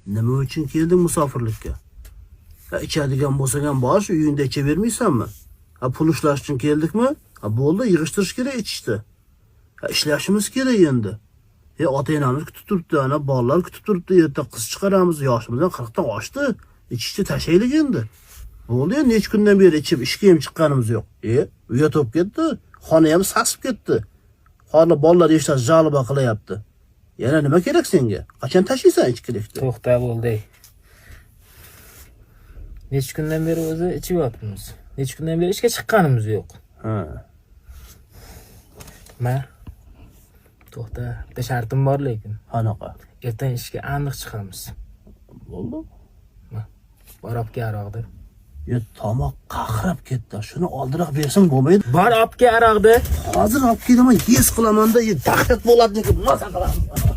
Nima uchun kelding musofirlikka? Ha, ichadigan bo'lsa-ham bosh, uyingda ichavermaysanmi? Ha, pul ishlash uchun keldikmi? Ha, bo'ldi, yig'ishtirish kerak ichishdi. Ha, ishlashimiz kerak endi. Ota-onamiz kutib turibdi, ana bolalar kutib turibdi, erta qiz chiqaramiz, yoshimizdan 40 dan oshdi. Ichishni tashlaylik endi. Bo'ldi, necha kundan beri ichib ishga ham chiqqanimiz yo'q. Uyga to'p ketdi, xona ham sasib ketdi. Hozir bolalar eshitsa jalba qilyapti. Yana nima kerak senga? Qachon tashlaysan ichkilikni? To'xta bo'ldi. Necha kundan beri o'zi ichyapmiz. Necha kundan beri ishga chiqqanimiz yo'q. Ha. To'xta, bitta shartim bor lekin. Qanaqa? Ertaga ishga aniq chiqamiz. Bo'ldi. Bor obga aroqda. Tomoq qaqrab ketdi. Shuni oldiroq bersang bo'lmaydi. Bor obga aroqda. Hozir olib kelaman, yes qilaman-da, dahshat bo'ladi deb maza qilaman.